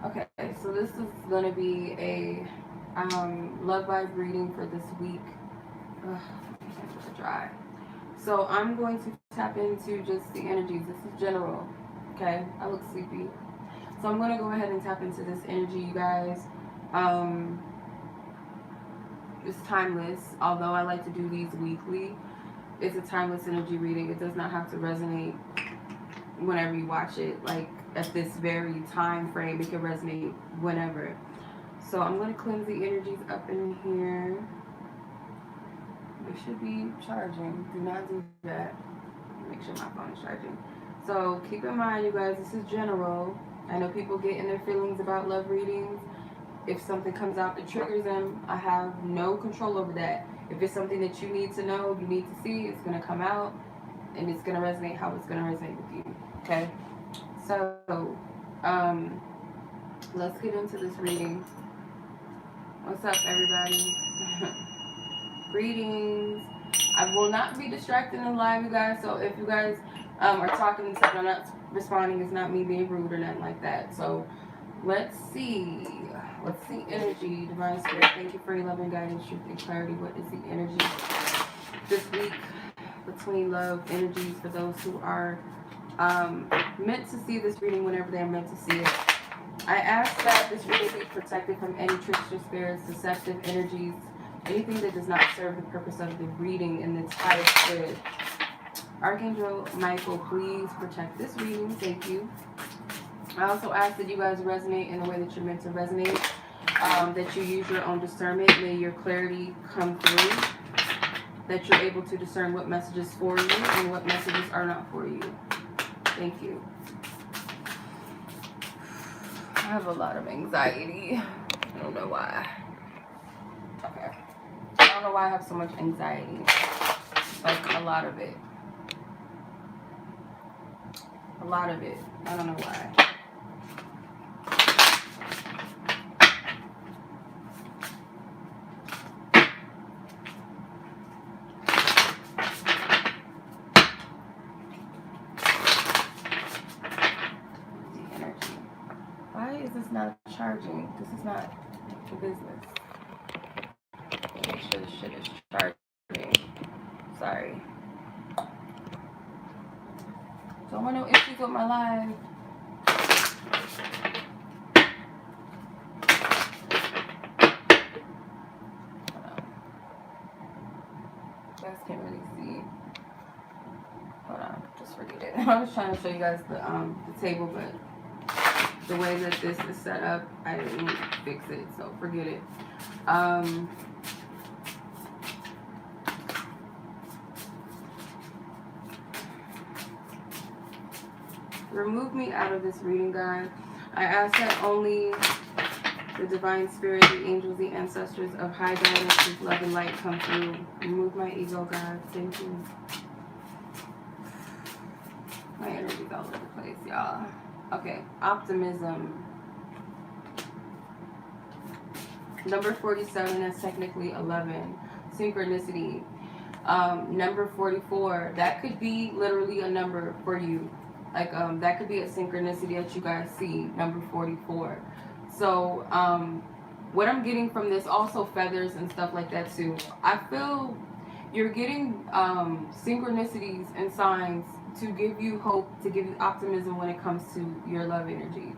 Okay, so this is going to be a love vibe reading for this week. Ugh, my hands are dry. So I'm going to tap into just the energies. This is general. Okay, I look sleepy. So I'm going to go ahead and tap into this energy, you guys. Um, it's timeless. Although I like to do these weekly, it's a timeless energy reading. It does not have to resonate whenever you watch it. Like at this very time frame, it can resonate whenever. So I'm going to cleanse the energies up in here. It should be charging. Do not do that. Make sure my phone is charging. So keep in mind, you guys, this is general. I know people get in their feelings about love readings. If something comes out that triggers them, I have no control over that. If it's something that you need to know, you need to see, it's going to come out and it's going to resonate how it's going to resonate with you. Okay? So, let's get into this reading. What's up, everybody? Greetings. I will not be distracted in live, you guys. So if you guys are talking and stuff, I'm not responding. It's not me being rude or nothing like that. So let's see. Let's see energy. Divine Spirit, thank you for your love and guidance, truth and clarity. What is the energy this week between love energies for those who are meant to see this reading whenever they're meant to see it? I ask that this reading be protected from any trickster spirits, deceptive energies, anything that does not serve the purpose of the reading in its highest good. Archangel Michael, please protect this reading. Thank you. I also ask that you guys resonate in the way that you're meant to resonate, that you use your own discernment. May your clarity come through, that you're able to discern what messages for you and what messages are not for you. Thank you. I have a lot of anxiety. I don't know why. Okay. I don't know why I have so much anxiety. Like, a lot of it. A lot of it. I don't know why. The energy. Why is this not charging? This is not the business. Make sure this shit is charging. Sorry. Don't want no issues with my live. You guys can't really see. Hold on, just forget it. I was trying to show you guys the table, but the way that this is set up, I didn't fix it, so forget it. Remove me out of this reading, God. I ask that only the Divine Spirit, the angels, the ancestors of high guidance, whose love and light come through. Remove my ego, God. Thank you. My energy's all over the place, y'all. Okay, optimism. Number 47, that's technically 11. Synchronicity. Number 44, that could be literally a number for you. Like, that could be a synchronicity that you guys see, number 44. So, what I'm getting from this, also feathers and stuff like that too. I feel you're getting synchronicities and signs to give you hope, to give you optimism when it comes to your love energy.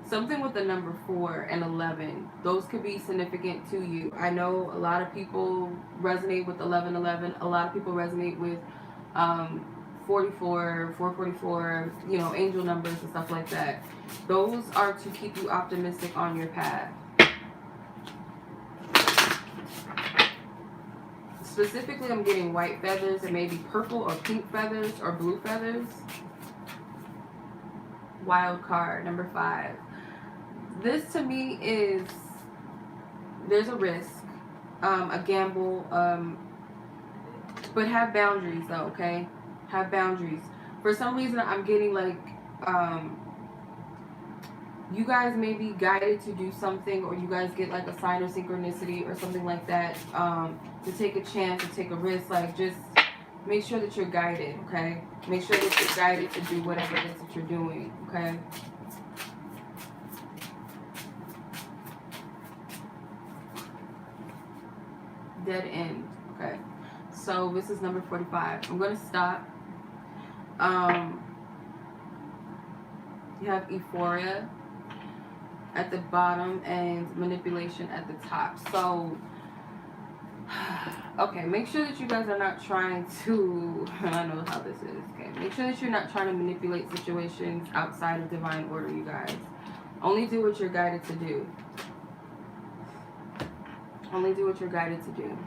Something with the number 4 and 11, those could be significant to you. I know a lot of people resonate with 1111. A lot of people resonate with 44, 444, you know, angel numbers and stuff like that. Those are to keep you optimistic on your path. Specifically, I'm getting white feathers and maybe purple or pink feathers or blue feathers. Wild card, number 5. This to me is, there's a risk, a gamble, but have boundaries though, okay? Have boundaries. For some reason, I'm getting like, you guys may be guided to do something, or you guys get like a sign of synchronicity or something like that, to take a chance, to take a risk, like just make sure that you're guided, okay? Make sure that you're guided to do whatever it is that you're doing, okay? Dead end, okay? So this is number 45. I'm going to stop. You have euphoria at the bottom and manipulation at the top. So, okay, make sure that you guys are not trying to, I know how this is, okay? Make sure that you're not trying to manipulate situations outside of divine order, you guys. Only do what you're guided to do. Only do what you're guided to do.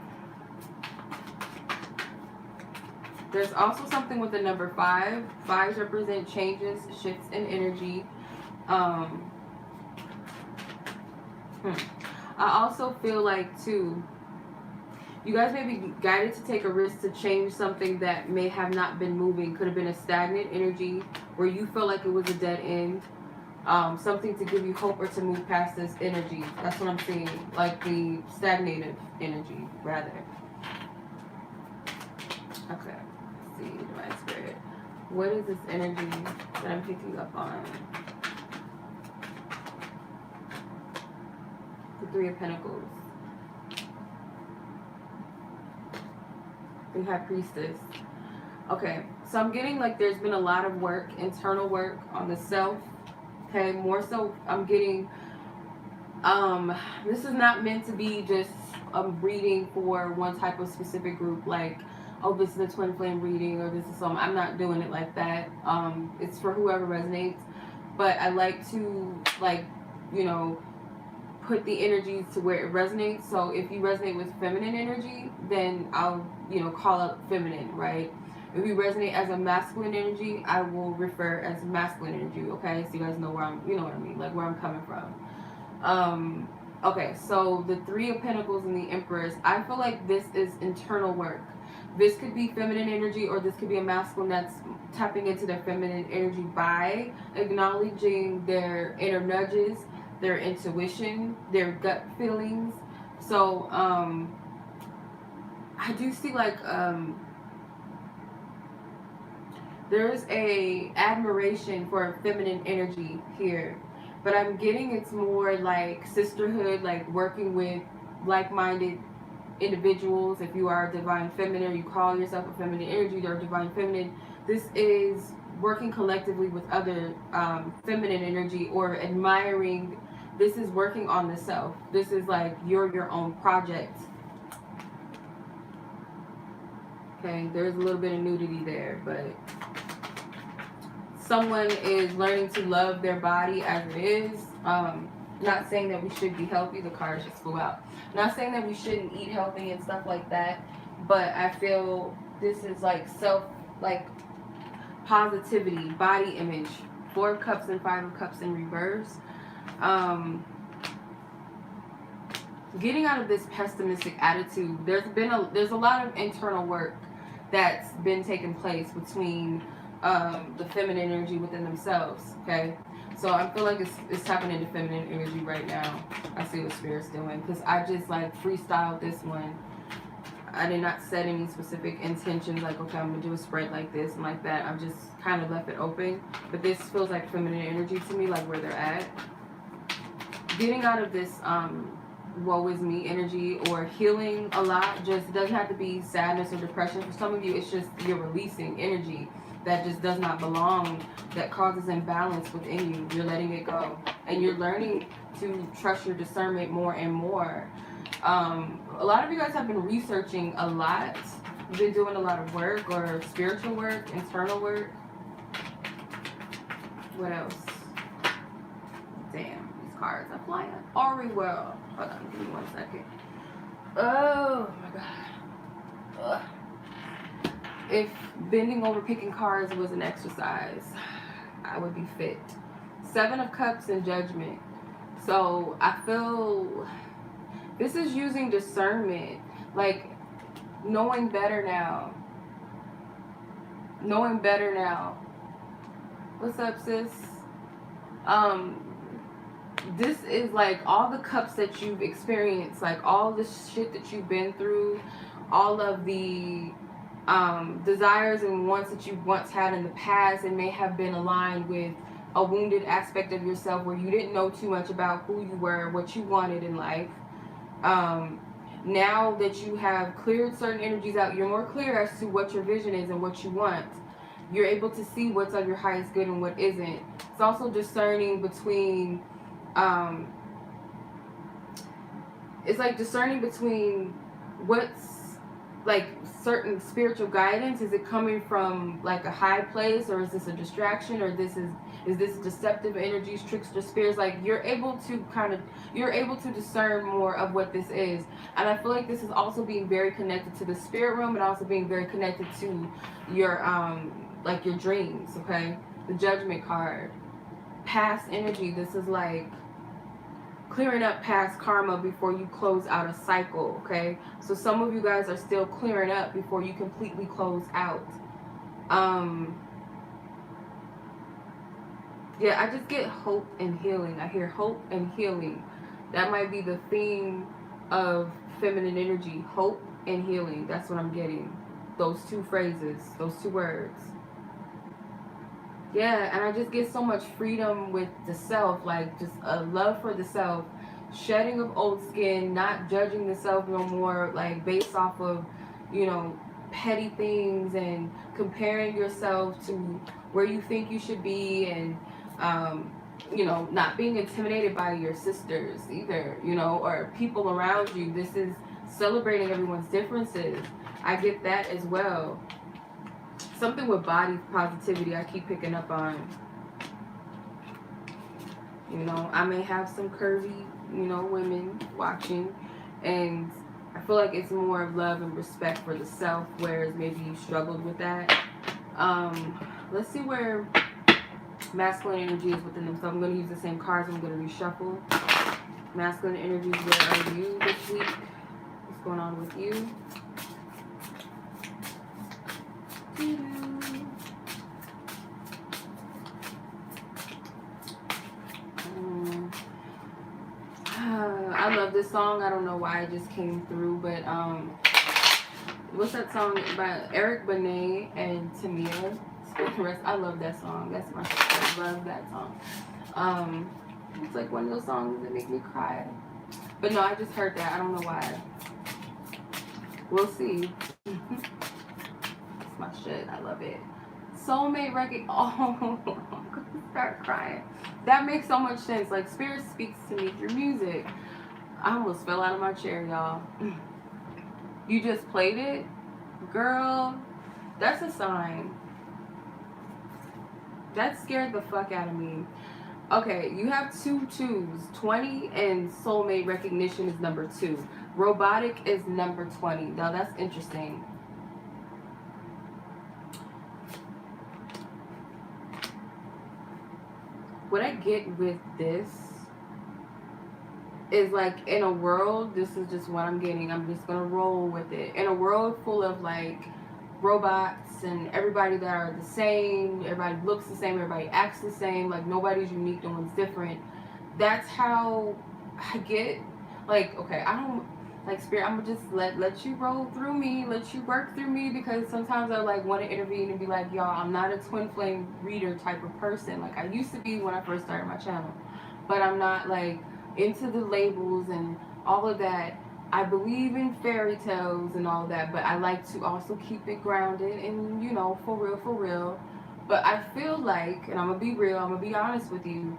There's also something with the number 5. 5s represent changes, shifts in energy. I also feel like, too, you guys may be guided to take a risk to change something that may have not been moving. Could have been a stagnant energy where you feel like it was a dead end. Something to give you hope or to move past this energy. That's what I'm seeing. Like the stagnated energy, rather. Okay. Let's see, Divine Spirit. What is this energy that I'm picking up on? The 3 of Pentacles. The High Priestess. Okay, so I'm getting like there's been a lot of work, internal work on the self. Okay, more so I'm getting, this is not meant to be just a reading for one type of specific group, like, oh, this is a twin flame reading, or this is something. I'm not doing it like that. It's for whoever resonates, but I like to, like, you know, put the energies to where it resonates. So if you resonate with feminine energy, then I'll, you know, call up feminine, right? If you resonate as a masculine energy, I will refer as masculine energy, okay? So you guys know where I'm, you know what I mean, like where I'm coming from. Okay, so the 3 of Pentacles and the Empress, I feel like this is internal work. This could be feminine energy, or this could be a masculine that's tapping into their feminine energy by acknowledging their inner nudges, their intuition, their gut feelings. So, I do see like, there's a admiration for feminine energy here, but I'm getting it's more like sisterhood, like working with like-minded individuals. If you are a divine feminine, or you call yourself a feminine energy, you're divine feminine. This is working collectively with other feminine energy, or admiring. This is working on the self. This is like you're your own project. Okay, there's a little bit of nudity there, but someone is learning to love their body as it is. Not saying that we should be healthy. The cards just flew out. Not saying that we shouldn't eat healthy and stuff like that, but I feel this is like self, like positivity, body image. 4 of Cups and 5 of Cups in reverse. Getting out of this pessimistic attitude. There's a lot of internal work that's been taking place between the feminine energy within themselves, okay? So I feel like it's tapping into feminine energy right now. I see what Spirit's doing, because I just like freestyled this one. I did not set any specific intentions, like, okay, I'm gonna do a spread like this and like that. I've just kind of left it open, but this feels like feminine energy to me, like where they're at. Getting out of this woe is me energy, or healing a lot. Just doesn't have to be sadness or depression. For some of you, it's just you're releasing energy that just does not belong, that causes imbalance within you. You're letting it go, and you're learning to trust your discernment more and more. A lot of you guys have been researching a lot. You've been doing a lot of work, or spiritual work, internal work. What else? Damn, these cards are flying everywhere. Hold on, give me 1 second. Oh my god. Ugh. If bending over picking cards was an exercise, I would be fit. 7 of Cups and Judgment. So I feel this is using discernment, like knowing better now. Knowing better now. What's up, sis? This is like all the cups that you've experienced, like all the shit that you've been through, all of the desires and wants that you once had in the past. It may have been aligned with a wounded aspect of yourself where you didn't know too much about who you were, what you wanted in life. Now that you have cleared certain energies out, you're more clear as to what your vision is and what you want. You're able to see what's of your highest good and what isn't. It's also discerning between, it's like discerning between what's like certain spiritual guidance. Is it coming from like a high place, or is this a distraction, or is this deceptive energies, trickster spirits? Like you're able to discern more of what this is. And I feel like this is also being very connected to the spirit realm, and also being very connected to your like your dreams. Okay, the Judgment card, past energy. This is like clearing up past karma before you close out a cycle. Okay, so some of you guys are still clearing up before you completely close out. Yeah, I just get hope and healing. I hear hope and healing. That might be the theme of feminine energy, hope and healing. That's what I'm getting. Those two phrases, those two words. Yeah, and I just get so much freedom with the self, like just a love for the self, shedding of old skin, not judging the self no more, like based off of, you know, petty things, and comparing yourself to where you think you should be, and you know, not being intimidated by your sisters either, you know, or people around you. This is celebrating everyone's differences. I get that as well. Something with body positivity I keep picking up on. You know, I may have some curvy, you know, women watching, and I feel like it's more of love and respect for the self, whereas maybe you struggled with that. Let's see where masculine energy is within them. So I'm going to use the same cards. I'm going to reshuffle. Masculine energies, where are you this week? What's going on with you? I love this song. I don't know why it just came through, but what's that song by Eric Benet and Tamia? I love that song. That's my shit. I love that song. It's like one of those songs that make me cry. But no, I just heard that. I don't know why. We'll see. It's my shit. I love it. Soulmate record. Oh, I'm gonna start crying. That makes so much sense. Like, spirit speaks to me through music. I almost fell out of my chair, y'all. You just played it? Girl, that's a sign. That scared the fuck out of me. Okay, you have 2 twos. 20 and soulmate recognition is number 2. Robotic is number 20. Now that's interesting. What I get with this is, like, in a world, this is just what I'm getting. I'm just gonna roll with it. In a world full of like robots and everybody that are the same, everybody looks the same, everybody acts the same, like nobody's unique, no one's different. That's how I get, like, okay, I don't like spirit. I'm gonna just let you roll through me, let you work through me, because sometimes I like want to intervene and be like, y'all, I'm not a twin flame reader type of person. Like I used to be when I first started my channel, but I'm not like into the labels and all of that. I believe in fairy tales and all that, but I like to also keep it grounded and, you know, for real. But I feel like, and I'm gonna be real, I'm gonna be honest with you,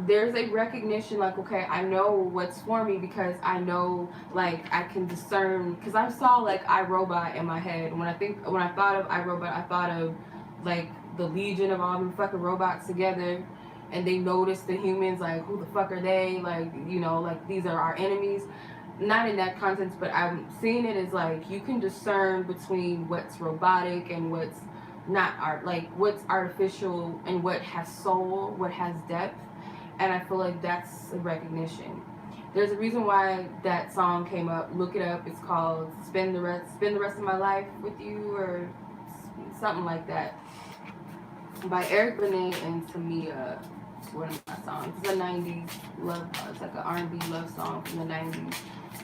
there's a recognition, like, okay, I know what's for me, because I know, like, I can discern, because I saw like iRobot in my head. When I thought of iRobot, I thought of like the legion of all them fucking robots together, and they notice the humans, like, who the fuck are they, like, you know, like these are our enemies. Not in that context, but I'm seeing it as like you can discern between what's robotic and what's not art, like what's artificial and what has soul, what has depth. And I feel like that's a recognition. There's a reason why that song came up. Look it up. It's called Spend the Rest of My Life with You, or something like that, by Eric Benet and Tamia. It's one of my songs. It's a 90s love. It's like an R&B love song from the 90s.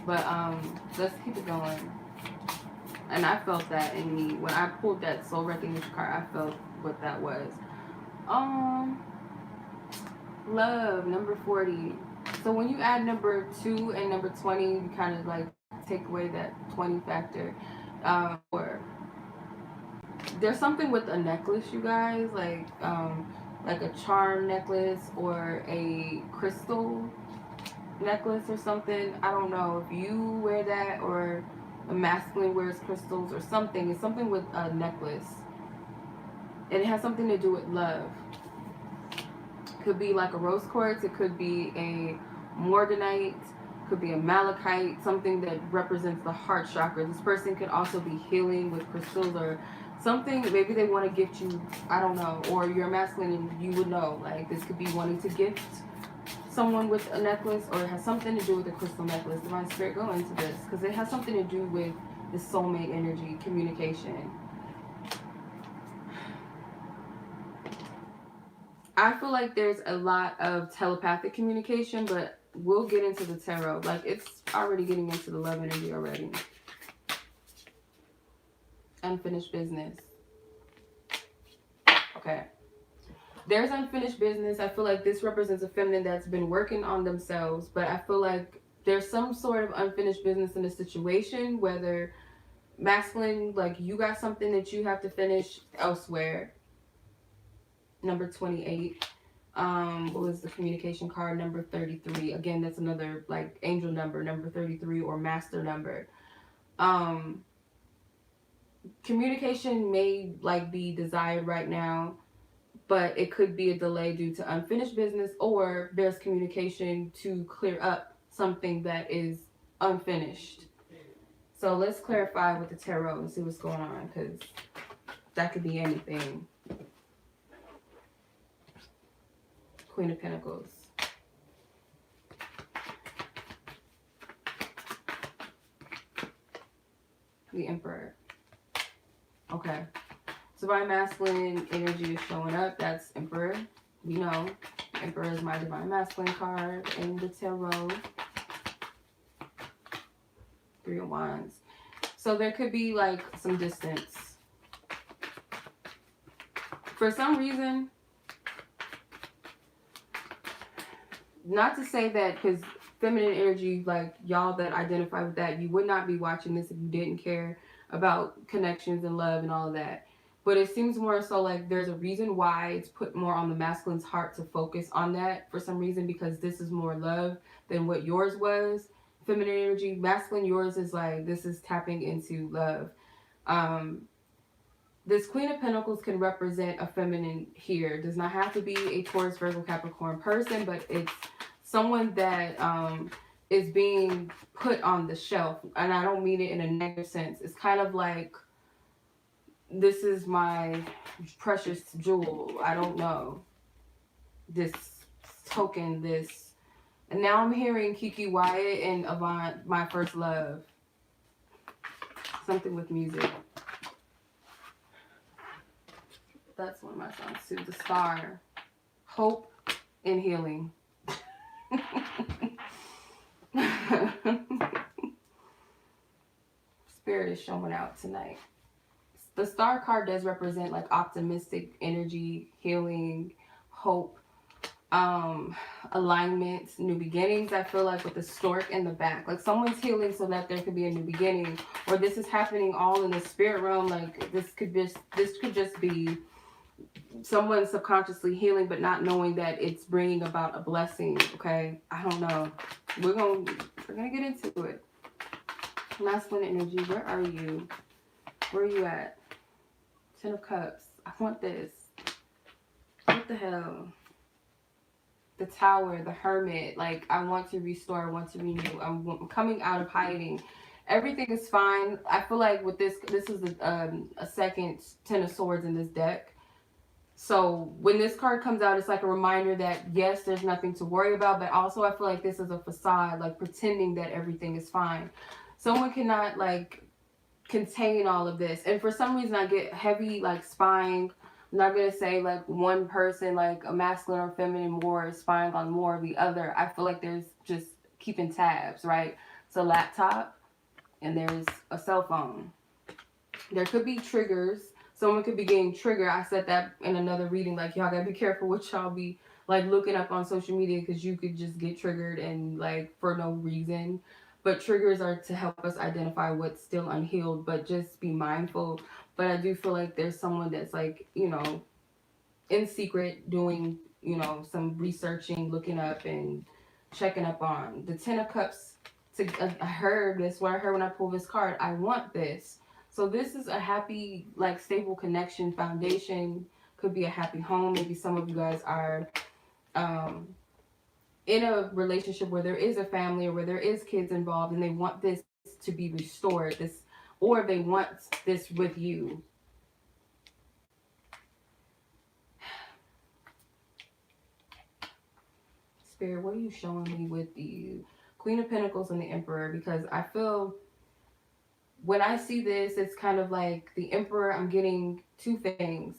But let's keep it going. And I felt that in me. When I pulled that soul recognition card, I felt what that was. Um, Love, number 40. So when you add number 2 and number 20, you kind of like take away that 20 factor. Or there's something with a necklace, you guys, like a charm necklace or a crystal necklace or something. I don't know if you wear that or a masculine wears crystals or something. It's something with a necklace. And it has something to do with love. Could be like a rose quartz. It could be a morganite. Could be a malachite. Something that represents the heart chakra. This person could also be healing with crystals or something. Maybe they want to gift you. I don't know. Or you're masculine and you would know. Like this could be wanting to gift someone with a necklace, or it has something to do with a crystal necklace. Divine Spirit, go into this because it has something to do with the soulmate energy, communication. I feel like there's a lot of telepathic communication, but we'll get into the tarot. Like it's already getting into the love energy already. Unfinished business. Okay. There's unfinished business. I feel like this represents a feminine that's been working on themselves, but I feel like there's some sort of unfinished business in a situation, whether masculine, like you got something that you have to finish elsewhere. Number 28. What was the communication card? Number 33. Again, that's another like angel number 33 or master number. Communication may like be desired right now, but it could be a delay due to unfinished business, or there's communication to clear up something that is unfinished. So let's clarify with the tarot and see what's going on, because that could be anything. Queen of Pentacles. The Emperor. Okay. Divine Masculine energy is showing up. That's Emperor. We know. Emperor is my Divine Masculine card in the tarot. 3 of Wands. So there could be like some distance. For some reason, not to say that, because feminine energy, like y'all that identify with that, you would not be watching this if you didn't care about connections and love and all of that. But it seems more so like there's a reason why it's put more on the masculine's heart to focus on that for some reason, because this is more love than what yours was. Feminine energy, masculine, yours is like, this is tapping into love. This Queen of Pentacles can represent a feminine here. It does not have to be a Taurus, Virgo, Capricorn person, but it's someone that is being put on the shelf. And I don't mean it in a negative sense. It's kind of like, this is my precious jewel. I don't know. This token, this. And now I'm hearing Kiki Wyatt and Avant, My First Love. Something with music. That's one of my songs too. The Star. Hope and healing. Spirit is showing out tonight. The Star card does represent like optimistic energy, healing, hope, alignment, new beginnings. I feel like with the stork in the back, like someone's healing so that there could be a new beginning, or this is happening all in the spirit realm. Like this could just be someone subconsciously healing but not knowing that it's bringing about a blessing. Okay, I don't know. We're gonna get into it. Masculine energy, where are you? Where are you at? 10 of Cups. I want this. What the hell? The Tower, the Hermit. Like, I want to restore, I want to renew. I'm coming out of hiding. Everything is fine. I feel like with this is a second 10 of Swords in this deck. So when this card comes out, it's like a reminder that yes, there's nothing to worry about, but also I feel like this is a facade, like pretending that everything is fine. Someone cannot like contain all of this, and for some reason I get heavy like spying. I'm not gonna say like one person, like a masculine or feminine, more spying on more of the other. I feel like there's just keeping tabs, right? It's a laptop and there's a cell phone. There could be triggers. Someone could be getting triggered. I said that in another reading. Like, y'all gotta be careful what y'all be like looking up on social media, because you could just get triggered and like for no reason. But triggers are to help us identify what's still unhealed, but just be mindful. But I do feel like there's someone that's like, you know, in secret doing, you know, some researching, looking up and checking up on the 10 of cups. I heard this, what I heard when I pulled this card. I want this. So this is a happy, like, stable connection foundation. Could be a happy home. Maybe some of you guys are um in a relationship where there is a family or where there is kids involved, and they want this to be restored, this, or they want this with you. Spirit, what are you showing me with the Queen of Pentacles and the Emperor? Because I feel when I see this, it's kind of like the Emperor, I'm getting two things.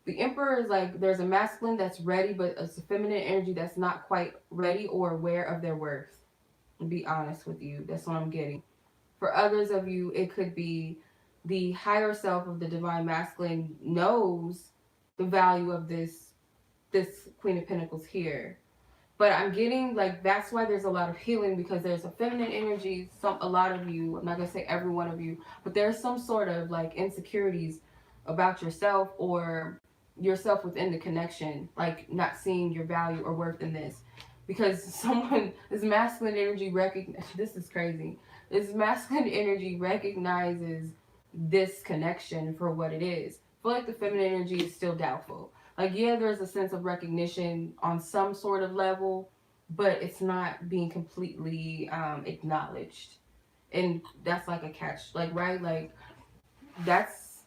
The Emperor is like, there's a masculine that's ready, but it's a feminine energy that's not quite ready or aware of their worth. To be honest with you, that's what I'm getting. For others of you, it could be the higher self of the divine masculine knows the value of this Queen of Pentacles here. But I'm getting like, that's why there's a lot of healing, because there's a feminine energy. A lot of you, I'm not gonna say every one of you, but there's some sort of like insecurities about yourself or yourself within the connection, like not seeing your value or worth in this, because someone, this masculine energy this is crazy. This masculine energy recognizes this connection for what it is. I feel like the feminine energy is still doubtful. Like, yeah, there's a sense of recognition on some sort of level, but it's not being completely acknowledged. And that's like a catch, like, right? Like, that's,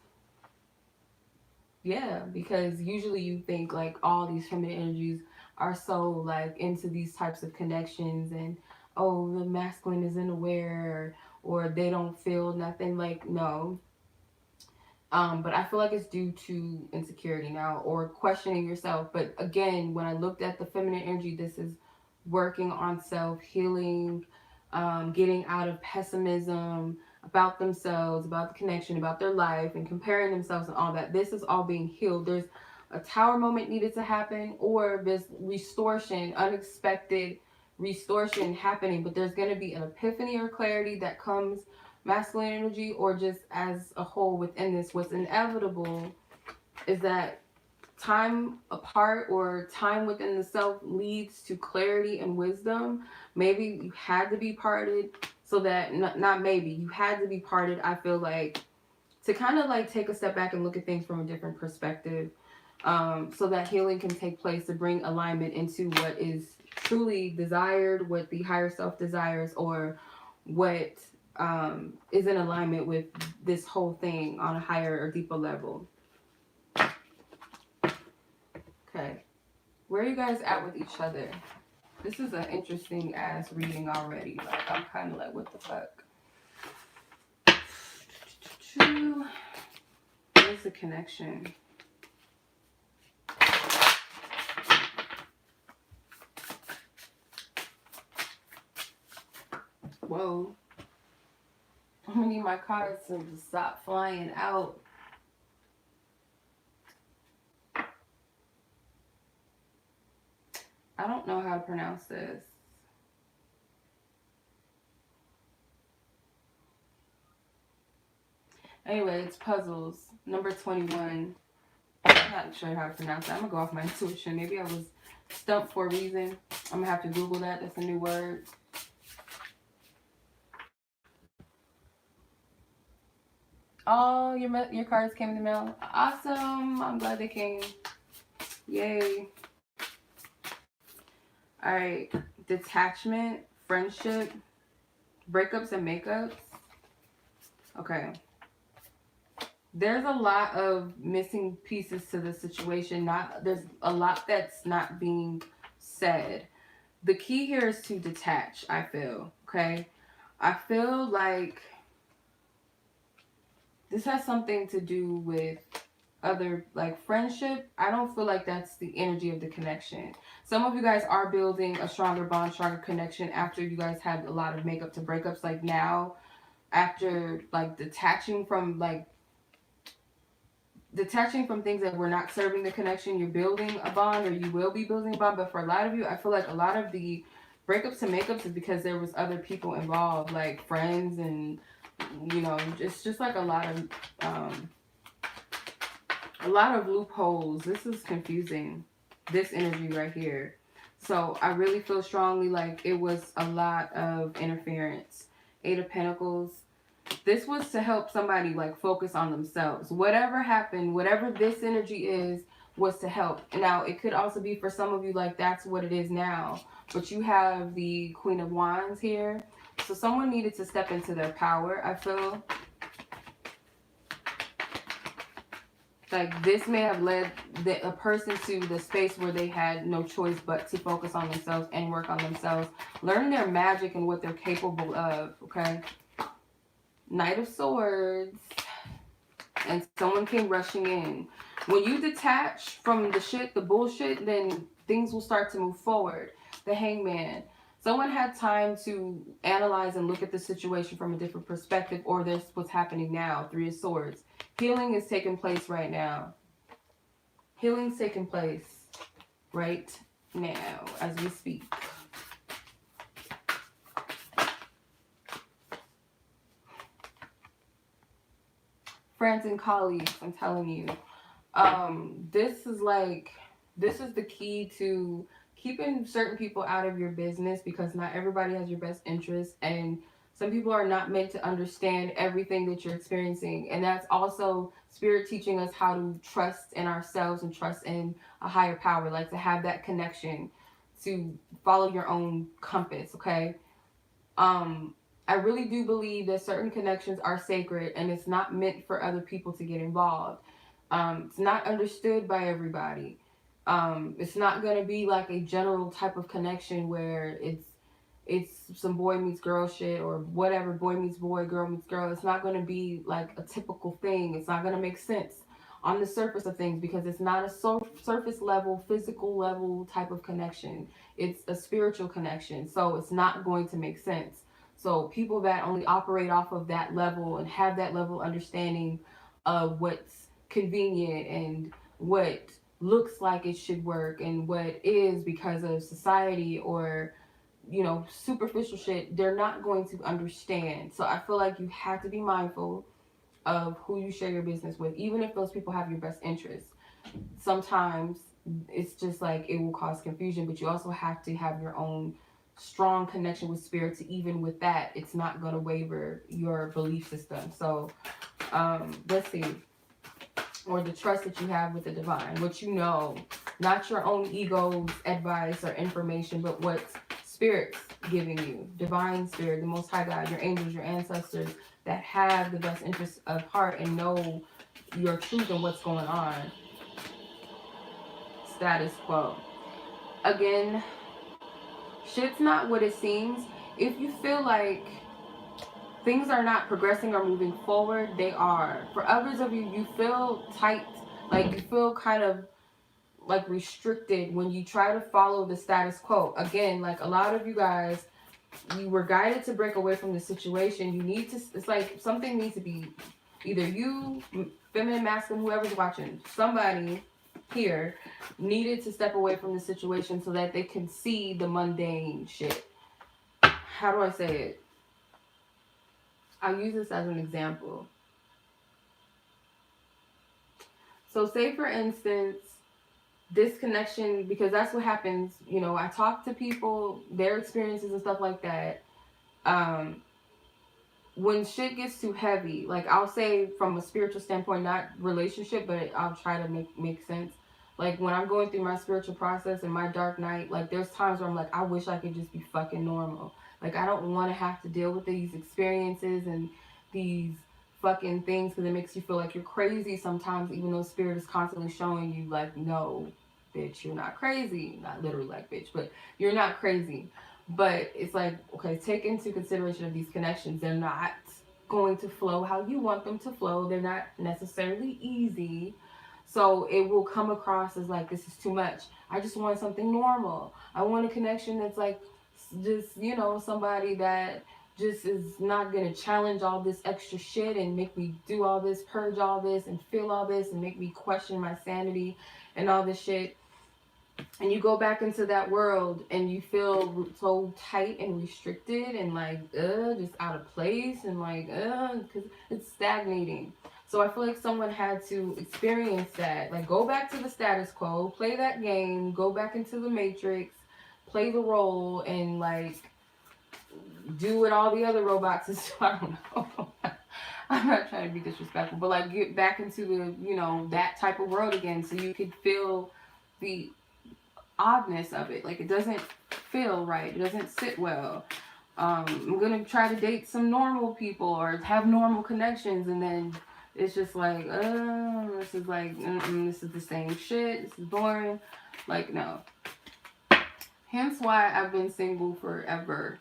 yeah, because usually you think like all these feminine energies are so like into these types of connections, and oh, the masculine isn't aware, or they don't feel nothing. Like, no, but I feel like it's due to insecurity now, or questioning yourself. But again, when I looked at the feminine energy, this is working on self healing, getting out of pessimism about themselves, about the connection, about their life, and comparing themselves and all that. This is all being healed. There's a tower moment needed to happen, or this restoration, unexpected restoration happening, but there's going to be an epiphany or clarity that comes, masculine energy or just as a whole within this. What's inevitable is that time apart or time within the self leads to clarity and wisdom. Maybe you had to be parted, so that, not maybe, you had to be parted, I feel like, to kind of like take a step back and look at things from a different perspective, so that healing can take place, to bring alignment into what is truly desired, what the higher self desires, or what is in alignment with this whole thing on a higher or deeper level. Okay, where are you guys at with each other? This is an interesting ass reading already. Like, I'm kind of like, what the fuck? Where's the connection? Whoa. I'm gonna need my cards to stop flying out. I don't know how to pronounce this. Anyway, it's puzzles. Number 21. I'm not sure how to pronounce it. I'm gonna go off my intuition. Maybe I was stumped for a reason. I'm gonna have to Google that. That's a new word. Oh, your cards came in the mail. Awesome. I'm glad they came. Yay. All right. Detachment, friendship, breakups and makeups. Okay. There's a lot of missing pieces to the situation. There's a lot that's not being said. The key here is to detach, I feel. Okay. I feel like this has something to do with other, like, friendship. I don't feel like that's the energy of the connection. Some of you guys are building a stronger bond, stronger connection after you guys had a lot of makeup to breakups. Like, now, after like detaching from like detaching from things that were not serving the connection. You're building a bond, or you will be building a bond. But for a lot of you, I feel like a lot of the breakups and makeups is because there was other people involved, like friends, and you know, it's just like a lot of loopholes. This is confusing, this energy right here. So I really feel strongly like it was a lot of interference. Eight of Pentacles. This was to help somebody like focus on themselves. Whatever happened, whatever this energy is, was to help. Now, it could also be for some of you like that's what it is now. But you have the Queen of Wands here. So someone needed to step into their power, I feel. Like this may have led a person to the space where they had no choice but to focus on themselves and work on themselves. Learn their magic and what they're capable of, okay? Knight of Swords. And someone came rushing in. When you detach from the shit, the bullshit, then things will start to move forward. The Hangman. Someone had time to analyze and look at the situation from a different perspective, or this what's happening now. Three of Swords. Healing is taking place right now. Healing's taking place right now as we speak. Friends and colleagues, I'm telling you. This is the key to keeping certain people out of your business, because not everybody has your best interest, and some people are not meant to understand everything that you're experiencing. And that's also Spirit teaching us how to trust in ourselves and trust in a higher power, like to have that connection, to follow your own compass, okay? I really do believe that certain connections are sacred, and it's not meant for other people to get involved. It's not understood by everybody. It's not going to be like a general type of connection where it's some boy meets girl shit, or whatever, boy meets boy, girl meets girl. It's not going to be like a typical thing. It's not going to make sense on the surface of things, because it's not a surface level, physical level type of connection. It's a spiritual connection. So it's not going to make sense. So people that only operate off of that level and have that level understanding of what's convenient and what looks like it should work and what is because of society or, you know, superficial shit, they're not going to understand. So I feel like you have to be mindful of who you share your business with, even if those people have your best interests. Sometimes it's just like it will cause confusion, but you also have to have your own strong connection with Spirit to, even with that, it's not going to waver your belief system. So let's see. Or the trust that you have with the divine, what you know, not your own ego's advice or information, but what Spirit's giving you. Divine Spirit, the Most High God, your angels, your ancestors that have the best interests of heart and know your truth and what's going on. Status quo. Again, shit's not what it seems. If you feel like things are not progressing or moving forward, they are. For others of you, you feel tight, like you feel kind of like restricted when you try to follow the status quo. Again, like a lot of you guys, you were guided to break away from the situation. You need to, it's like something needs to be, either you, feminine, masculine, whoever's watching, somebody here needed to step away from the situation so that they can see the mundane shit. How do I say it? I'll use this as an example. So say for instance, this connection, because that's what happens, you know, I talk to people, their experiences and stuff like that. When shit gets too heavy, like I'll say from a spiritual standpoint, not relationship, but I'll try to make sense. Like when I'm going through my spiritual process and my dark night, like there's times where I'm like, I wish I could just be fucking normal. Like I don't want to have to deal with these experiences and these fucking things, because it makes you feel like you're crazy sometimes, even though Spirit is constantly showing you like, no, bitch, you're not crazy. Not literally like bitch, but you're not crazy. But it's like, okay, take into consideration of these connections. They're not going to flow how you want them to flow. They're not necessarily easy. So it will come across as like, this is too much. I just want something normal. I want a connection that's like just, you know, somebody that just is not gonna challenge all this extra shit and make me do all this, purge all this, and feel all this, and make me question my sanity and all this shit. And you go back into that world and you feel so tight and restricted and like just out of place and like because it's stagnating. So I feel like someone had to experience that, like go back to the status quo, play that game, go back into the matrix, play the role, and like do what all the other robots is. I don't know. I'm not trying to be disrespectful, but like get back into the, you know, that type of world again, so you could feel the oddness of it. Like it doesn't feel right. It doesn't sit well. I'm gonna try to date some normal people or have normal connections, and then it's just like, this is like, this is the same shit. This is boring. Like no. Hence why I've been single forever.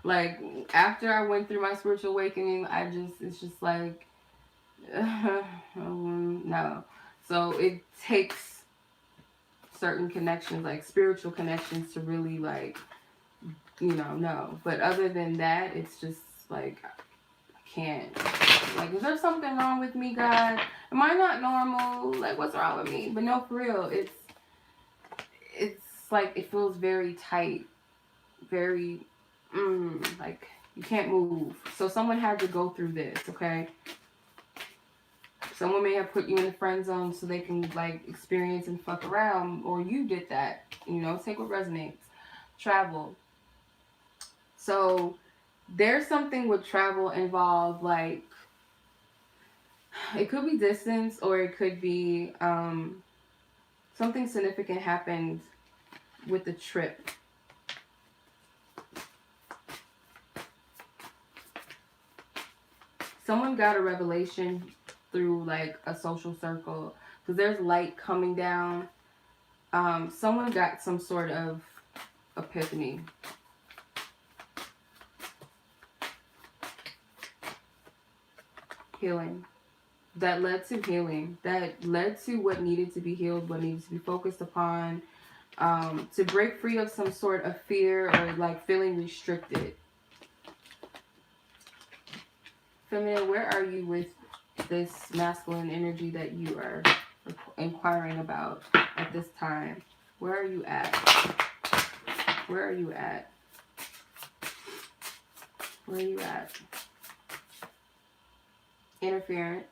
Like after I went through my spiritual awakening, it's just like, no. So it takes certain connections, like spiritual connections, to really like, you know, no. But other than that, it's just like, I can't. Like, is there something wrong with me, God? Am I not normal? Like, what's wrong with me? But no, for real, it's like, it feels very tight, very, like, you can't move. So someone had to go through this, okay? Someone may have put you in the friend zone so they can, like, experience and fuck around, or you did that, you know, take what resonates. Travel. So there's something with travel involved, like, it could be distance, or it could be something significant happened with the trip. Someone got a revelation through like a social circle, because there's light coming down. Someone got some sort of epiphany. Healing. That led to healing. That led to what needed to be healed, what needed to be focused upon. To break free of some sort of fear or like feeling restricted. Feminine, where are you with this masculine energy that you are inquiring about at this time? Where are you at? Where are you at? Where are you at? Interference.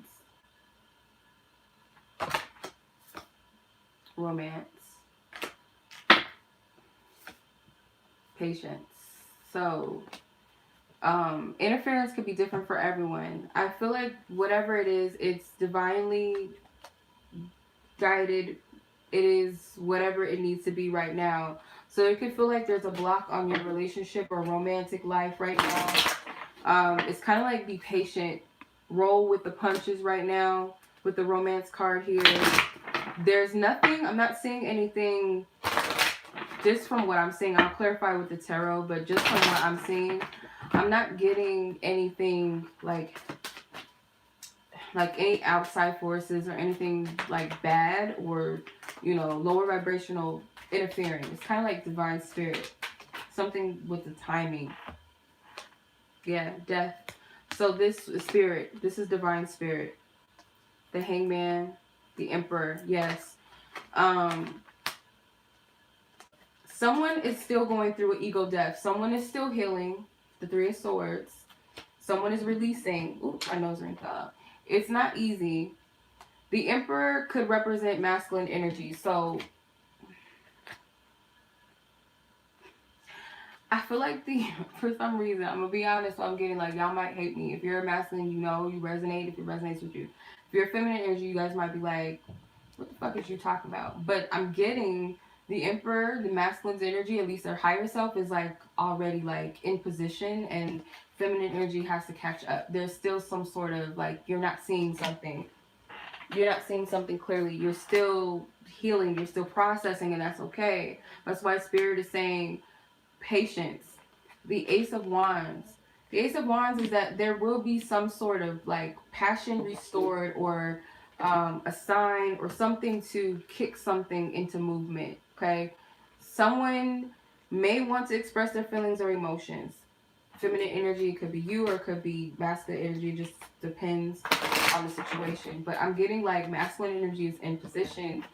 Romance. Patience. So interference could be different for everyone. I feel like whatever it is, it's divinely guided. It is whatever it needs to be right now. So it could feel like there's a block on your relationship or romantic life right now. It's kind of like be patient. Roll with the punches right now with the romance card here. There's nothing, I'm not seeing anything, just from what I'm seeing. I'll clarify with the tarot, but just from what I'm seeing, I'm not getting anything like any outside forces or anything like bad or, you know, lower vibrational interfering. It's kind of like divine spirit. Something with the timing. Yeah, death. So this spirit, this is divine spirit. The Hangman, the Emperor, yes. Someone is still going through an ego death. Someone is still healing. The Three of Swords. Someone is releasing. Oops, my nose ring fell out. It's not easy. The Emperor could represent masculine energy. So I feel like for some reason, I'm going to be honest, so I'm getting like, y'all might hate me. If you're a masculine, you know, you resonate. If it resonates with you. If you're a feminine energy, you guys might be like, what the fuck is you talking about? But I'm getting the Emperor, the masculine's energy, at least their higher self, is like already like in position, and feminine energy has to catch up. There's still some sort of like, you're not seeing something. You're not seeing something clearly. You're still healing. You're still processing, and that's okay. That's why Spirit is saying patience. The Ace of Wands. The Ace of Wands is that there will be some sort of like passion restored, or a sign or something to kick something into movement. Okay, someone may want to express their feelings or emotions. feminine energy. It could be you or it could be masculine energy. Just depends on the situation. But I'm getting like masculine energy is in position,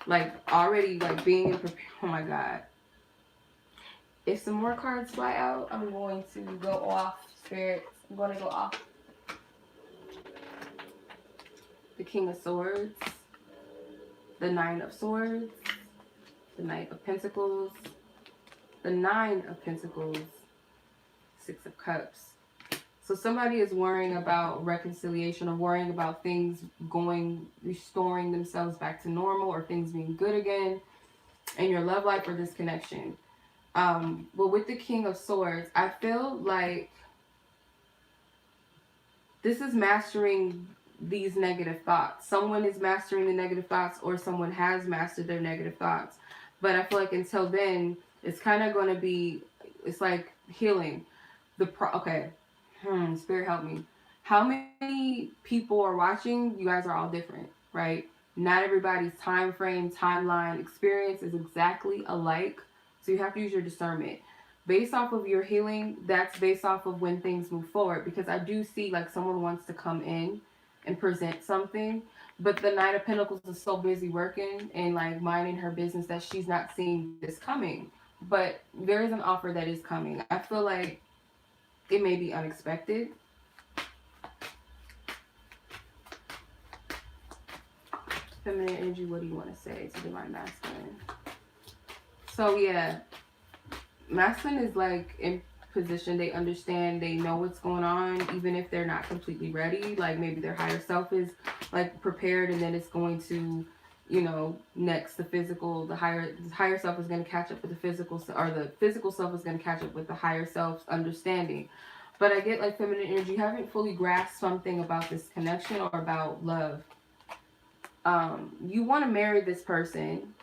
like already like being in. Oh my God. If some more cards fly out, I'm going to go off, spirits. I'm going to go off. The King of Swords, the Nine of Swords, the Knight of Pentacles, the Nine of Pentacles, Six of Cups. So somebody is worrying about reconciliation or worrying about things restoring themselves back to normal or things being good again in your love life or this connection. But with the King of Swords, I feel like this is mastering these negative thoughts. Someone is mastering the negative thoughts or someone has mastered their negative thoughts. But I feel like until then, it's kind of going to be, it's like healing. Okay. Spirit help me. How many people are watching? You guys are all different, right? Not everybody's time frame, timeline, experience is exactly alike. So you have to use your discernment. Based off of your healing, that's based off of when things move forward. Because I do see like someone wants to come in and present something. But the Knight of Pentacles is so busy working and like minding her business that she's not seeing this coming. But there is an offer that is coming. I feel like it may be unexpected. Feminine energy, what do you want to say to Divine Masculine? So yeah, masculine is like in position. They understand, they know what's going on, even if they're not completely ready. Like maybe their higher self is like prepared, and then it's going to, you know, next the physical, the higher self is going to catch up with the physical, or the physical self is going to catch up with the higher self's understanding. But I get like feminine energy, you haven't fully grasped something about this connection or about love. You want to marry this person.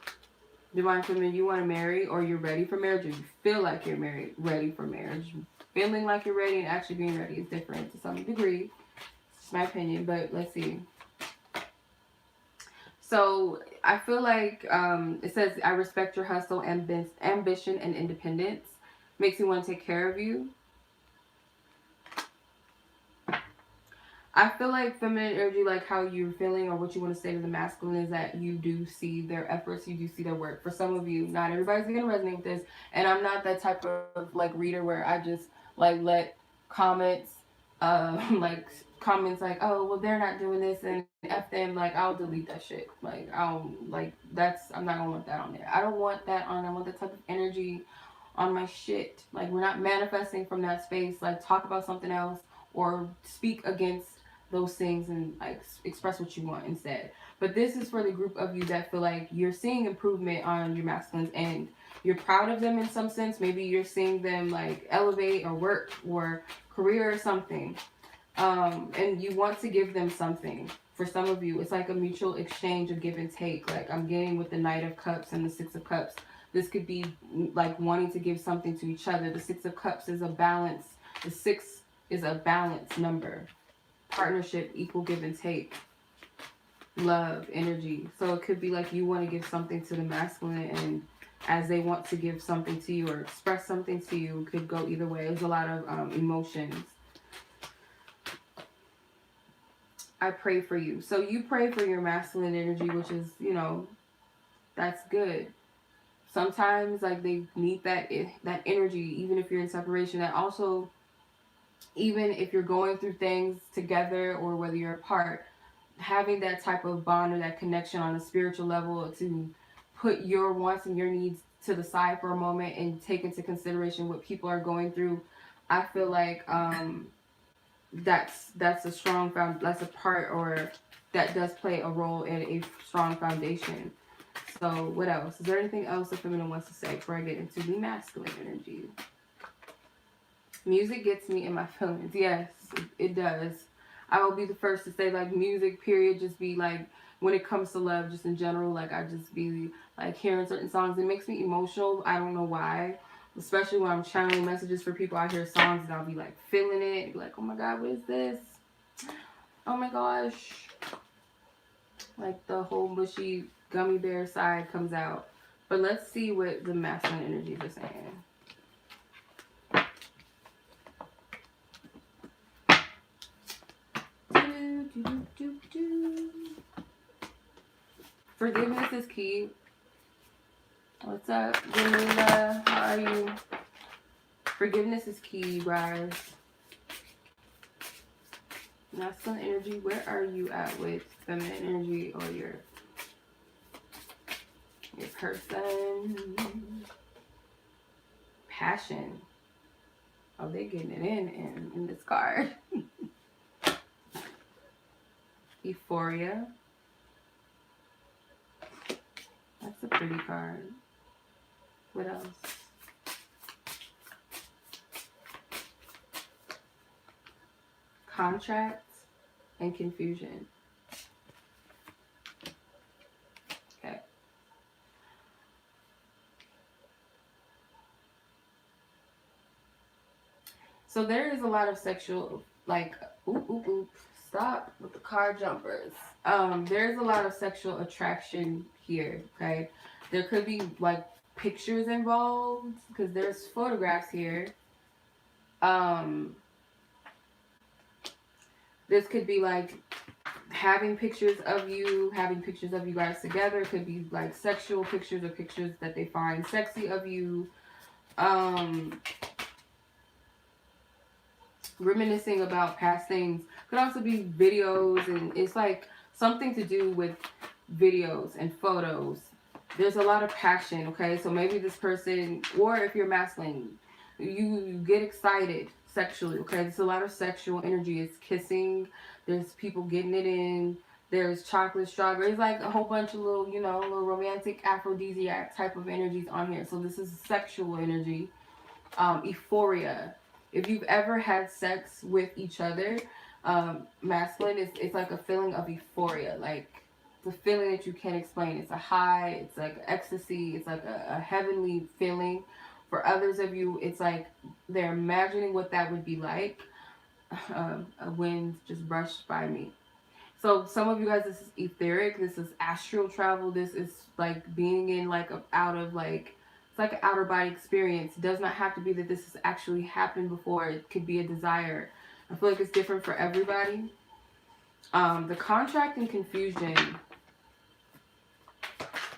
Divine Feminine, you want to marry, or you're ready for marriage, or you feel like you're ready for marriage. Feeling like you're ready and actually being ready is different to some degree. It's my opinion, but let's see. So I feel like it says, I respect your hustle, ambition, and independence. Makes me want to take care of you. I feel like feminine energy, like how you're feeling or what you want to say to the masculine, is that you do see their efforts, you do see their work. For some of you, not everybody's going to resonate with this. And I'm not that type of like reader where I just like let comments, like comments like, oh, well, they're not doing this and F them. Like, I'll delete that shit. Like, I'm not going to want that on there. I don't want that on. I want that type of energy on my shit. Like, we're not manifesting from that space. Like, talk about something else or speak against those things and like express what you want instead. But this is for the group of you that feel like you're seeing improvement on your masculine's end. You're proud of them in some sense. Maybe you're seeing them like elevate or work or career or something. And you want to give them something. For some of you, it's like a mutual exchange of give and take. Like I'm getting with the Knight of Cups and the Six of Cups. This could be like wanting to give something to each other. The Six of Cups is a balance. The 6 is a balance number. Partnership, equal give and take, love, energy. So it could be like you want to give something to the masculine, and as they want to give something to you or express something to you, it could go either way. There's a lot of emotions. I pray for you. So you pray for your masculine energy, which is, you know, that's good. Sometimes like they need that energy, even if you're in separation. That also, even if you're going through things together or whether you're apart, having that type of bond or that connection on a spiritual level to put your wants and your needs to the side for a moment and take into consideration what people are going through. I feel like that's a strong that's a part, or that does play a role in a strong foundation. So what else? Is there anything else the feminine wants to say before I get into the masculine energy? Music gets me in my feelings. Yes, it does. I will be the first to say, like, music, period, just be, like, when it comes to love, just in general, like, I just be, like, hearing certain songs. It makes me emotional. I don't know why. Especially when I'm channeling messages for people. I hear songs and I'll be, like, feeling it. Be like, oh, my God, what is this? Oh, my gosh. Like, the whole mushy gummy bear side comes out. But let's see what the masculine energies are saying. Forgiveness is key. What's up, Jamila? How are you? Forgiveness is key, guys. Masculine energy, where are you at with feminine energy or your person? Passion. Oh, they're getting it in this card. Euphoria. That's a pretty card. What else? Contracts and confusion. Okay. So there is a lot of sexual, like, stop with the car jumpers. There's a lot of sexual attraction here, okay? There could be, like, pictures involved, because there's photographs here. This could be, like, having pictures of you guys together. It could be, like, sexual pictures or pictures that they find sexy of you. Reminiscing about past things. Could also be videos, and it's like something to do with videos and photos. There's a lot of passion, okay? So maybe this person, or if you're masculine, you get excited sexually, okay? There's a lot of sexual energy. It's kissing. There's people getting it in. There's chocolate, strawberries, like a whole bunch of little, you know, little romantic aphrodisiac type of energies on here. So this is sexual energy. Euphoria. If you've ever had sex with each other, masculine, it's like a feeling of euphoria. Like, it's a feeling that you can't explain. It's a high, it's like ecstasy, it's like a heavenly feeling. For others of you, it's like they're imagining what that would be like. A wind just brushed by me. So some of you guys, this is etheric, this is astral travel, this is like being in like out of like, it's like an outer body experience. It does not have to be that this has actually happened before. It could be a desire. I feel like it's different for everybody. The contract and confusion.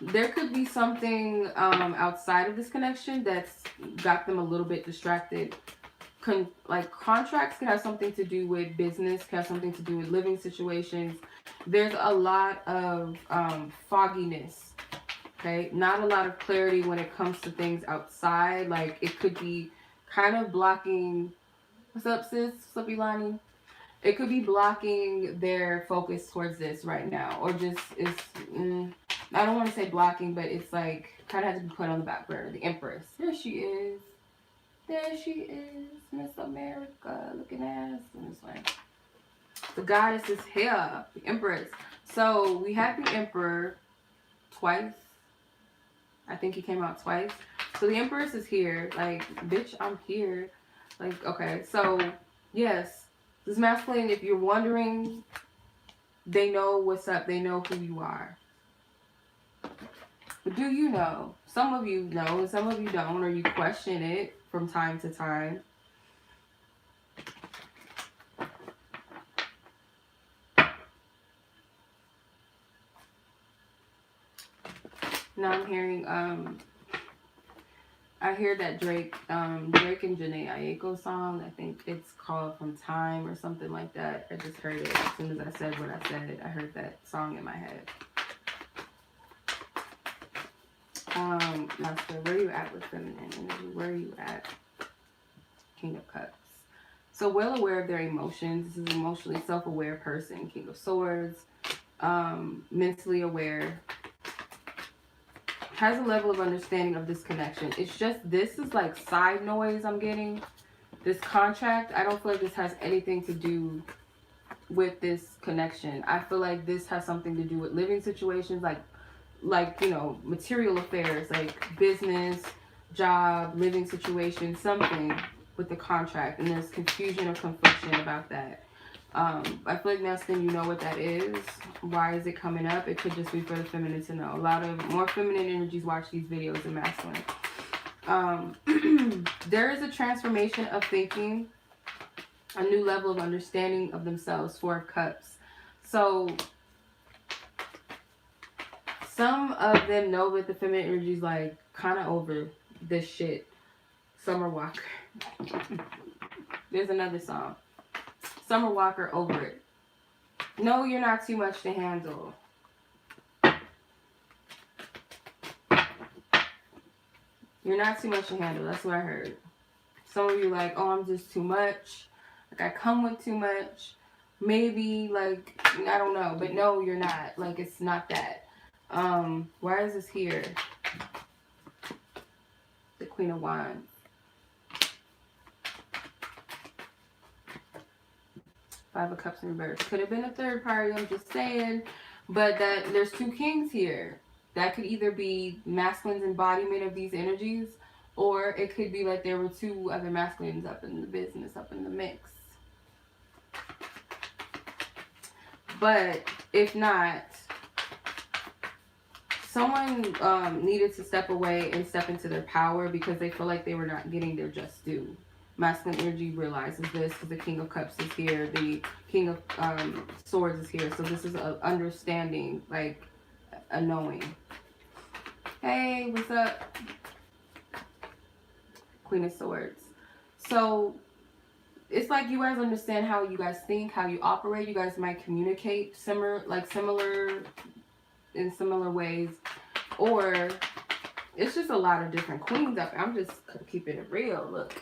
There could be something outside of this connection that's got them a little bit distracted. Like contracts can have something to do with business, can have something to do with living situations. There's a lot of fogginess. Okay, not a lot of clarity when it comes to things outside. Like, it could be kind of blocking. What's up, sis? What's up, Ilani? It could be blocking their focus towards this right now, or just is. I don't want to say blocking, but it's like kind of has to be put on the back burner. The Empress. There she is. There she is, Miss America, looking ass. And it's like the goddess is here. The Empress. So we had the Emperor twice. I think he came out twice. So the Empress is here. Like, bitch, I'm here. Like, okay. So, yes. This is masculine. If you're wondering, they know what's up. They know who you are. But do you know? Some of you know, and some of you don't, or you question it from time to time. Now I'm hearing, I hear that Drake and Janae Aiko song. I think it's called From Time or something like that. I just heard it as soon as I said what I said. I heard that song in my head. Master, where are you at with feminine energy? Where are you at? King of Cups. So well aware of their emotions. This is an emotionally self-aware person. King of Swords. Mentally aware. Has a level of understanding of this connection. It's just, this is like side noise I'm getting. This contract, I don't feel like this has anything to do with this connection. I feel like this has something to do with living situations, like you know, material affairs, like business, job, living situations, something with the contract. And there's confusion or confliction about that. I feel like masculine, you know what that is. Why is it coming up? It could just be for the feminine to know. A lot of more feminine energies watch these videos than masculine. There is a transformation of thinking, a new level of understanding of themselves. 4 of Cups. So some of them know that the feminine energy is like kind of over this shit. Summer Walker. There's another song. Summer Walker, over it. No, you're not too much to handle. You're not too much to handle. That's what I heard. Some of you like, oh, I'm just too much. Like, I come with too much. Maybe, like, I don't know. But no, you're not. Like, it's not that. Why is this here? The Queen of Wands. Five of Cups in reverse. Could have been a third party, I'm just saying. But that there's two kings here. That could either be masculine's embodiment of these energies, or it could be like there were two other masculines up in the business, up in the mix. But if not, someone needed to step away and step into their power because they feel like they were not getting their just due. Masculine energy realizes this because the King of Cups is here, the King of Swords is here. So this is an understanding, like a knowing. Hey, what's up? Queen of Swords. So it's like you guys understand how you guys think, how you operate. You guys might communicate similar in similar ways, or it's just a lot of different queens up. I'm just keeping it real. Look,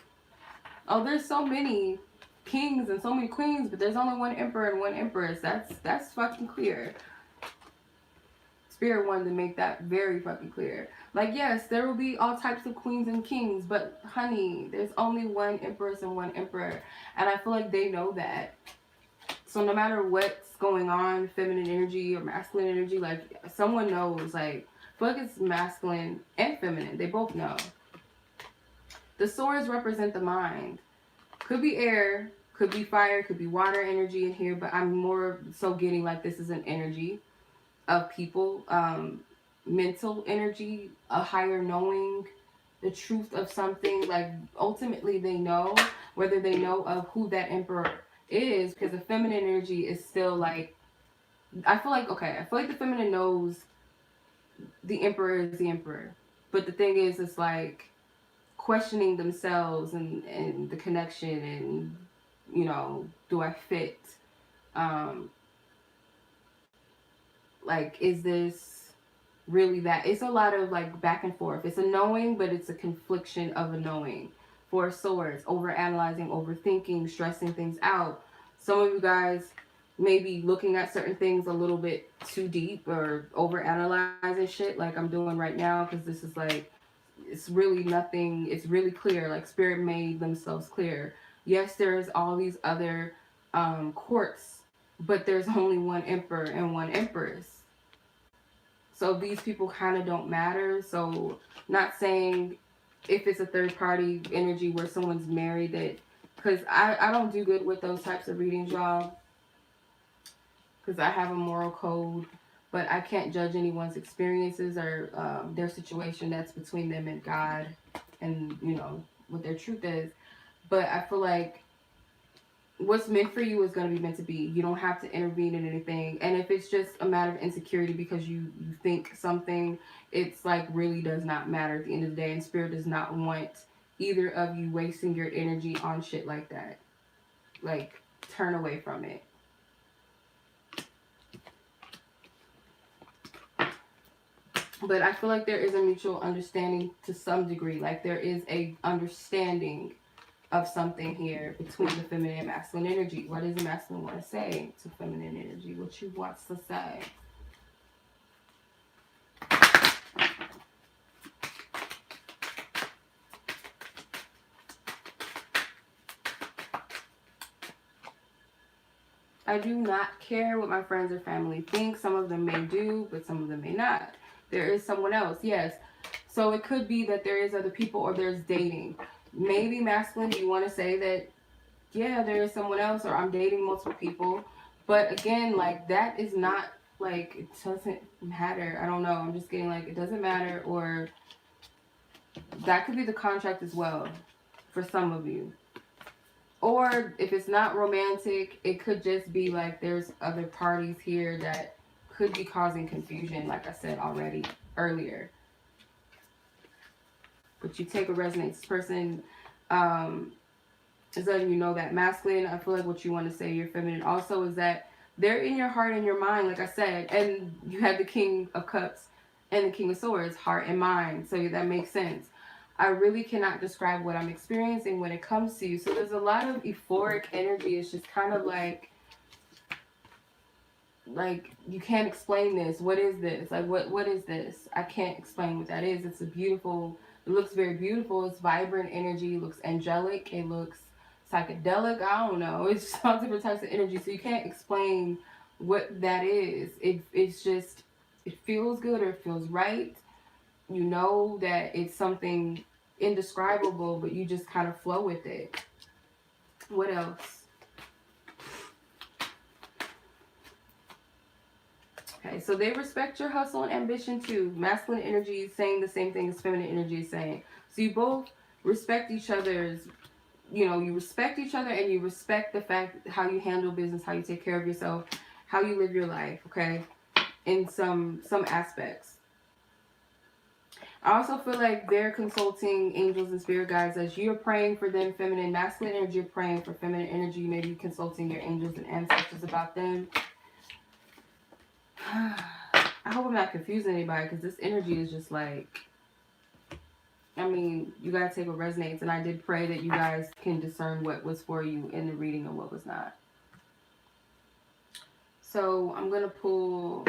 oh, there's so many kings and so many queens, but there's only one emperor and one empress. That's fucking clear. Spirit wanted to make that very fucking clear. Like, yes, there will be all types of queens and kings, but honey, there's only one empress and one emperor. And I feel like they know that. So no matter what's going on, feminine energy or masculine energy, like someone knows, like, I feel like it's masculine and feminine. They both know. The swords represent the mind. Could be air, could be fire, could be water energy in here, but I'm more so getting like this is an energy of people, mental energy, a higher knowing, the truth of something. Like ultimately they know, whether they know of who that emperor is, because the feminine energy is still like, I feel like the feminine knows the emperor is the emperor, but the thing is, it's like questioning themselves and the connection, and you know, do I fit? Like, is this really that? It's a lot of like back and forth. It's a knowing, but it's a confliction of a knowing. Four of Swords, over analyzing, overthinking, stressing things out. Some of you guys may be looking at certain things a little bit too deep, or over analyzing shit like I'm doing right now, because this is like, it's really nothing. It's really clear. Like Spirit made themselves clear. Yes, there's all these other courts, but there's only one emperor and one empress. So these people kind of don't matter. So not saying if it's a third party energy where someone's married, that, because I don't do good with those types of readings, y'all, because I have a moral code, but I can't judge anyone's experiences or their situation. That's between them and God, and you know what their truth is. But I feel like what's meant for you is going to be meant to be. You don't have to intervene in anything. And if it's just a matter of insecurity because you think something, it's like really does not matter at the end of the day. And Spirit does not want either of you wasting your energy on shit like that. Like, turn away from it. But I feel like there is a mutual understanding to some degree. Like there is a understanding of something here between the feminine and masculine energy. What does the masculine want to say to feminine energy? What she wants to say? I do not care what my friends or family think. Some of them may do, but some of them may not. There is someone else, yes. So it could be that there is other people, or there's dating. Maybe masculine, you want to say that, yeah, there is someone else, or I'm dating multiple people. But again, like, that is not, like, it doesn't matter. I don't know. I'm just getting, like, it doesn't matter. Or that could be the contract as well for some of you. or if it's not romantic, it could just be like there's other parties here that could be causing confusion, like I said already earlier. But you take a resonance. This person is letting you know that masculine, I feel like what you want to say, your feminine also, is that they're in your heart and your mind, like I said. And you have the King of Cups and the King of Swords, heart and mind. So that makes sense. I really cannot describe what I'm experiencing when it comes to you. So there's a lot of euphoric energy. It's just kind of like you can't explain this. What is this? Like what is this? I can't explain what that is. It's a beautiful, it looks very beautiful. It's vibrant energy. It looks angelic. It looks psychedelic. I don't know. It's just all different types of energy. So you can't explain what that is. It's just, it feels good or it feels right. You know that it's something indescribable, but you just kind of flow with it. What else? Okay, so they respect your hustle and ambition too. Masculine energy is saying the same thing as feminine energy is saying. So you both respect each other's, you know, you respect each other, and you respect the fact how you handle business, how you take care of yourself, how you live your life, okay? In some aspects. I also feel like they're consulting angels and spirit guides as you're praying for them. Feminine, masculine energy, you're praying for feminine energy. Maybe consulting your angels and ancestors about them. I hope I'm not confusing anybody, because this energy is just like, I mean, you gotta take what resonates, and I did pray that you guys can discern what was for you in the reading and what was not. So I'm gonna pull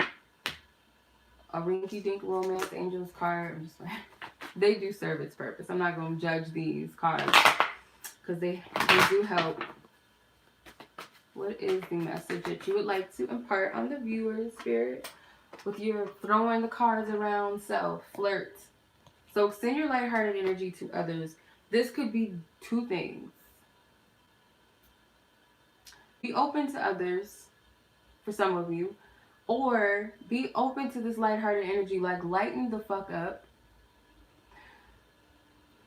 a rinky-dink romance angels card. I'm just like, they do serve its purpose. I'm not gonna judge these cards because they do help. What is the message that you would like to impart on the viewer, spirit, with your throwing the cards around self, flirt? So extend your lighthearted energy to others. This could be two things. Be open to others for some of you, or be open to this lighthearted energy, like lighten the fuck up.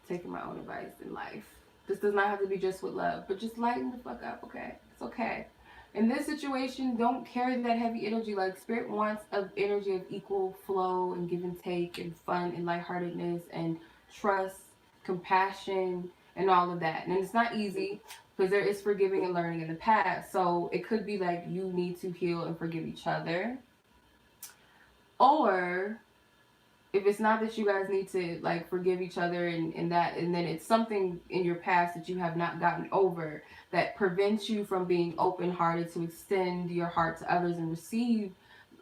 Taking my own advice in life. This does not have to be just with love, but just lighten the fuck up, okay? It's okay. In this situation, don't carry that heavy energy. Like, spirit wants an energy of equal flow and give and take and fun and lightheartedness and trust, compassion, and all of that. And it's not easy because there is forgiving and learning in the past. So it could be like you need to heal and forgive each other. Or if it's not that you guys need to like forgive each other and then it's something in your past that you have not gotten over that prevents you from being open-hearted to extend your heart to others and receive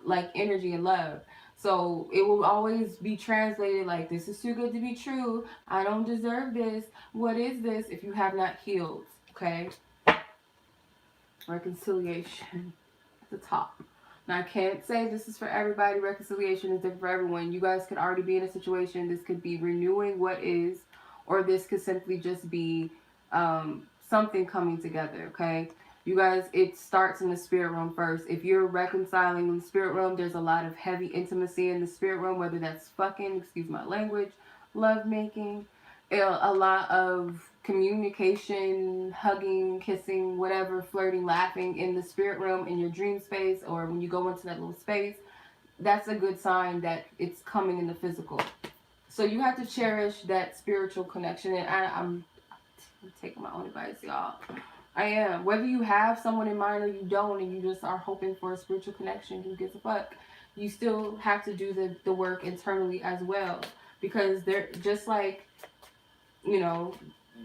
like energy and love. So it will always be translated like, this is too good to be true. I don't deserve this. What is this? If you have not healed, okay? Reconciliation at the top. Now, I can't say this is for everybody. Reconciliation is different for everyone. You guys could already be in a situation. This could be renewing what is, or this could simply just be something coming together, okay? You guys, it starts in the spirit realm first. If you're reconciling in the spirit realm, there's a lot of heavy intimacy in the spirit realm, whether that's fucking, excuse my language, love making, a lot of communication, hugging, kissing, whatever, flirting, laughing in the spirit realm, in your dream space, or when you go into that little space. That's a good sign that it's coming in the physical. So you have to cherish that spiritual connection. And I'm taking my own advice, y'all. I am. Whether you have someone in mind or you don't, and you just are hoping for a spiritual connection, who gives a fuck? You still have to do the work internally as well. Because they're just like, you know,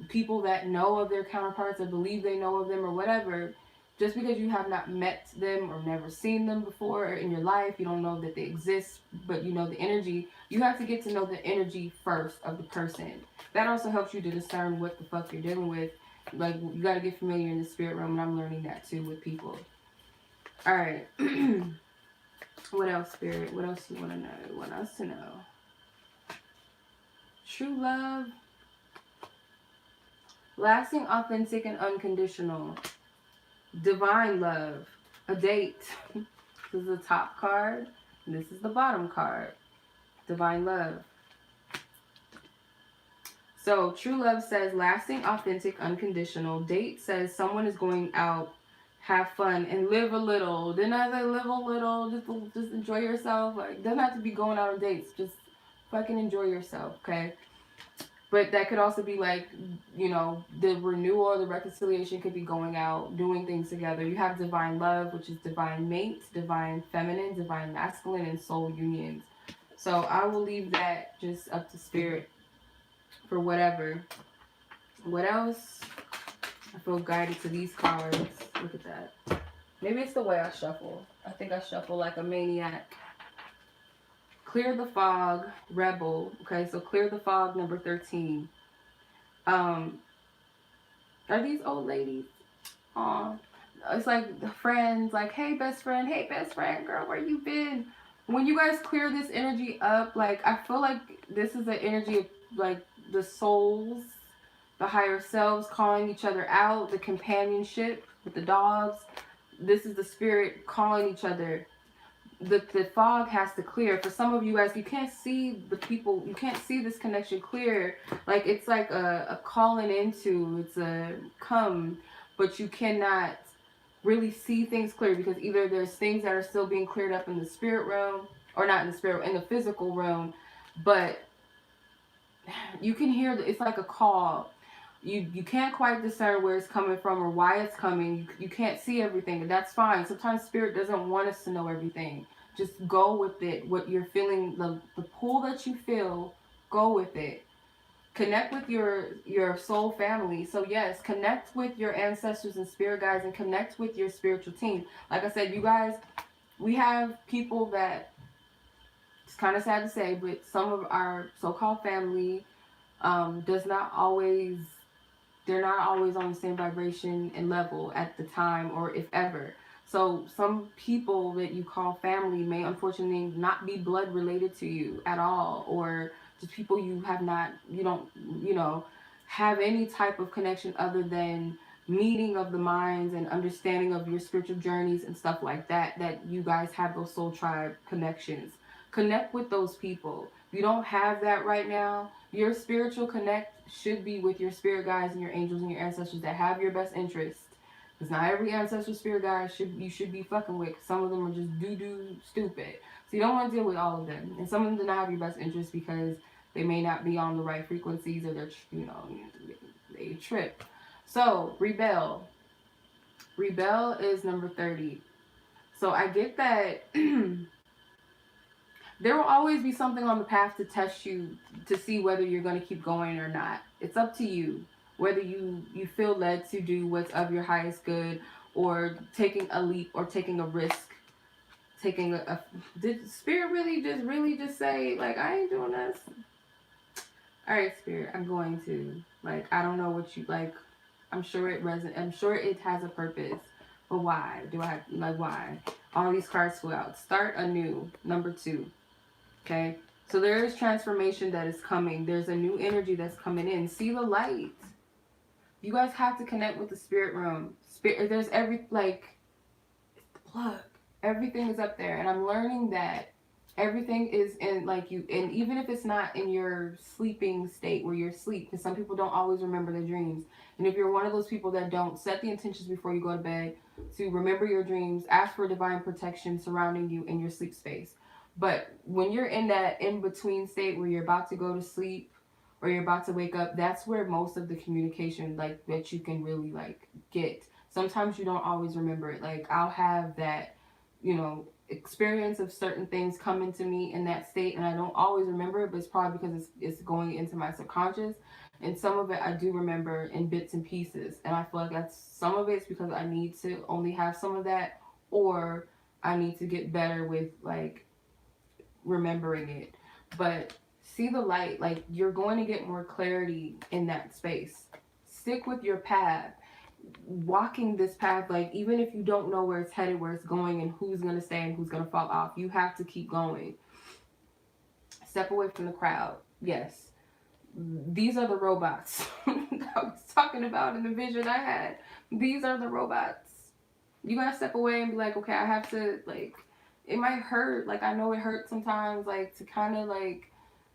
people that know of their counterparts or believe they know of them or whatever, just because you have not met them or never seen them before in your life, you don't know that they exist, but you know the energy, you have to get to know the energy first of the person. That also helps you to discern what the fuck you're dealing with. Like, you got to get familiar in the spirit realm, and I'm learning that too with people. All right. What else, spirit? What else you want to know? Want us to know? True love. Lasting, authentic, and unconditional. Divine love. A date. This is the top card. And this is the bottom card. Divine love. So true love says lasting, authentic, unconditional. Date says someone is going out, have fun, and live a little. Then I say live a little, just enjoy yourself. Like, doesn't have to be going out on dates. Just fucking enjoy yourself, okay? But that could also be like, you know, the renewal or the reconciliation could be going out, doing things together. You have divine love, which is divine mate, divine feminine, divine masculine, and soul unions. So I will leave that just up to spirit for whatever. What else? I feel guided to these cards. Look at that. Maybe it's the way I shuffle. I think I shuffle like a maniac. Clear the fog, rebel. Okay, so clear the fog, number 13. Are these old ladies? It's like friends, like, hey best friend, girl, where you been? When you guys clear this energy up, like, I feel like this is an energy of like the souls, the higher selves calling each other out, the companionship with the dogs. This is the spirit calling each other. The fog has to clear. For some of you guys, you can't see the people, you can't see this connection clear. Like, it's like a calling into, it's a come, but you cannot really see things clear because either there's things that are still being cleared up in the spirit realm, or not in the spirit, in the physical realm, but you can hear, it's like a call. You can't quite discern where it's coming from or why it's coming. You can't see everything, and that's fine. Sometimes spirit doesn't want us to know everything. Just go with it. What you're feeling, the pull that you feel, go with it. Connect with your soul family. So yes, connect with your ancestors and spirit guides, and connect with your spiritual team. Like I said, you guys, we have people that, it's kind of sad to say, but some of our so-called family does not always, they're not always on the same vibration and level at the time, or if ever. So some people that you call family may unfortunately not be blood related to you at all, or just people you have not, you don't, you know, have any type of connection other than meeting of the minds and understanding of your spiritual journeys and stuff like that, that you guys have those soul tribe connections. Connect with those people. If you don't have that right now, your spiritual connect should be with your spirit guides and your angels and your ancestors that have your best interest. Because not every ancestral spirit guide you should be fucking with. Some of them are just doo-doo stupid. So you don't want to deal with all of them. And some of them do not have your best interest because they may not be on the right frequencies, or they're, you know, they trip. So, rebel. Rebel is number 30. So I get that there will always be something on the path to test you, to see whether you're going to keep going or not. It's up to you whether you feel led to do what's of your highest good, or taking a leap, or taking a risk. Taking did spirit really just say, like, I ain't doing this? All right, spirit, I'm going to, like, I don't know what you like. I'm sure it has a purpose, but why do I have, like, why? All these cards flew out. Start anew, number 2. Okay, so there is transformation that is coming. There's a new energy that's coming in. See the light. You guys have to connect with the spirit realm. Spirit, there's like, it's the plug. Everything is up there, and I'm learning that everything is in, like, you, and even if it's not in your sleeping state where you're asleep, because some people don't always remember their dreams. And if you're one of those people that don't, set the intentions before you go to bed to remember your dreams. Ask for divine protection surrounding you in your sleep space. But when you're in that in-between state where you're about to go to sleep or you're about to wake up, that's where most of the communication, like, that you can really, like, get. Sometimes you don't always remember it. Like, I'll have that, you know, experience of certain things coming to me in that state, and I don't always remember it, but it's probably because it's going into my subconscious. And some of it I do remember in bits and pieces, and I feel like that's, some of it's because I need to only have some of that, or I need to get better with, like, remembering it. But see the light. Like, you're going to get more clarity in that space. Stick with your path. Walking this path, like, even if you don't know where it's headed, where it's going, and who's going to stay and who's going to fall off, you have to keep going. Step away from the crowd. Yes, these are the robots I was talking about in the vision I had. These are the robots. You gotta step away and be like, okay, I have to, like, it might hurt. Like, I know it hurts sometimes, like, to kind of, like,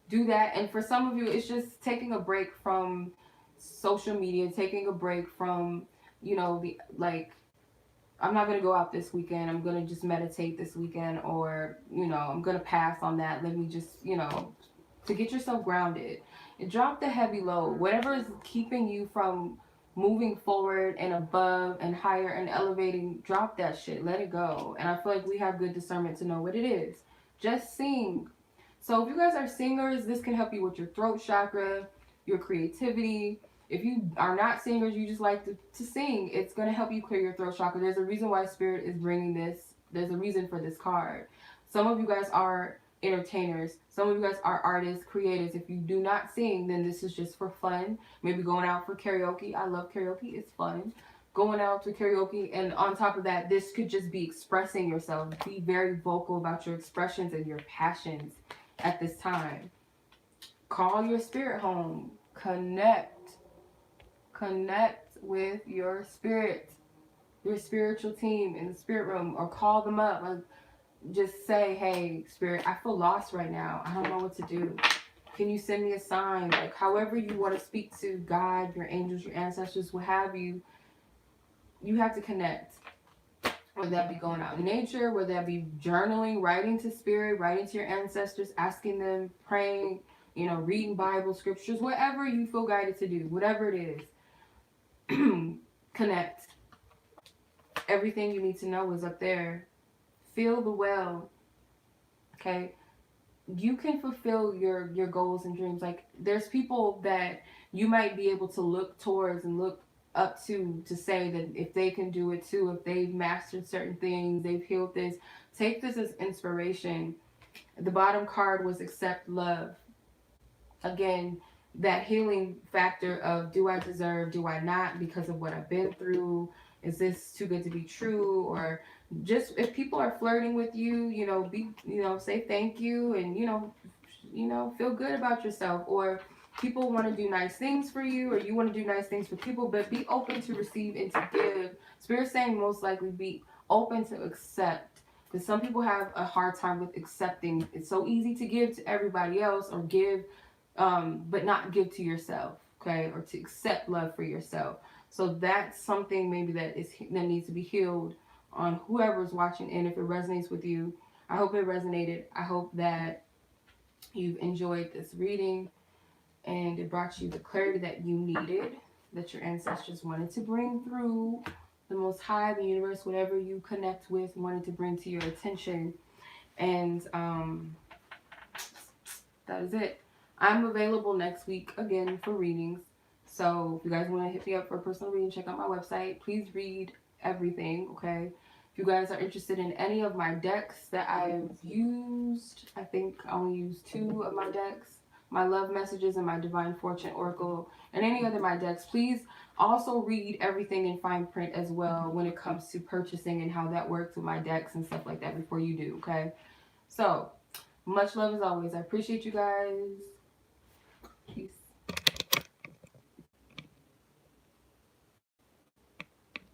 do that. And for some of you, it's just taking a break from social media, taking a break from, you know, the like, I'm not going to go out this weekend. I'm going to just meditate this weekend, or, you know, I'm going to pass on that. Let me just, you know, to get yourself grounded. And drop the heavy load. Whatever is keeping you from moving forward and above and higher and elevating, drop that shit. Let it go. And I feel like we have good discernment to know what it is. Just sing. So if you guys are singers, this can help you with your throat chakra, your creativity. If you are not singers, you just like to sing, it's going to help you clear your throat chakra. There's a reason why Spirit is bringing this. There's a reason for this card. Some of you guys are entertainers. Some of you guys are artists, creators. If you do not sing, then this is just for fun. Maybe going out for karaoke. I love karaoke. It's fun. Going out to karaoke. And on top of that, this could just be expressing yourself. Be very vocal about your expressions and your passions at this time. Call your spirit home. Connect with your spirit, your spiritual team in the spirit room, or call them up. Like, just say, hey, spirit, I feel lost right now. I don't know what to do. Can you send me a sign? Like, however you want to speak to God, your angels, your ancestors, what have you, you have to connect. Whether that be going out in nature, whether that be journaling, writing to spirit, writing to your ancestors, asking them, praying, you know, reading Bible, scriptures, whatever you feel guided to do, whatever it is. Connect. Everything you need to know is up there. Feel the well. Okay? You can fulfill your goals and dreams. Like, there's people that you might be able to look towards and look up to say that if they can do it too, if they've mastered certain things, they've healed this. Take this as inspiration. The bottom card was accept love. Again, that healing factor of, do I deserve, do I not, because of what I've been through, is this too good to be true? Or just, if people are flirting with you, you know, say thank you, and you know, feel good about yourself. Or people want to do nice things for you, or you want to do nice things for people, but be open to receive and to give. Spirit's saying most likely be open to accept, because some people have a hard time with accepting. It's so easy to give to everybody else, or give but not give to yourself, okay? Or to accept love for yourself. So that's something maybe that needs to be healed on whoever's watching. And if it resonates with you, I hope it resonated. I hope that you've enjoyed this reading and it brought you the clarity that you needed, that your ancestors wanted to bring through, the Most High, the universe, whatever you connect with, wanted to bring to your attention. And that is it. I'm available next week again for readings. So if you guys want to hit me up for a personal reading, check out my website. Please read everything, okay? If you guys are interested in any of my decks that I've used, I think I only used 2 of my decks, my Love Messages and my Divine Fortune Oracle, and any other my decks, please also read everything in fine print as well when it comes to purchasing and how that works with my decks and stuff like that before you do, okay? So, much love as always. I appreciate you guys.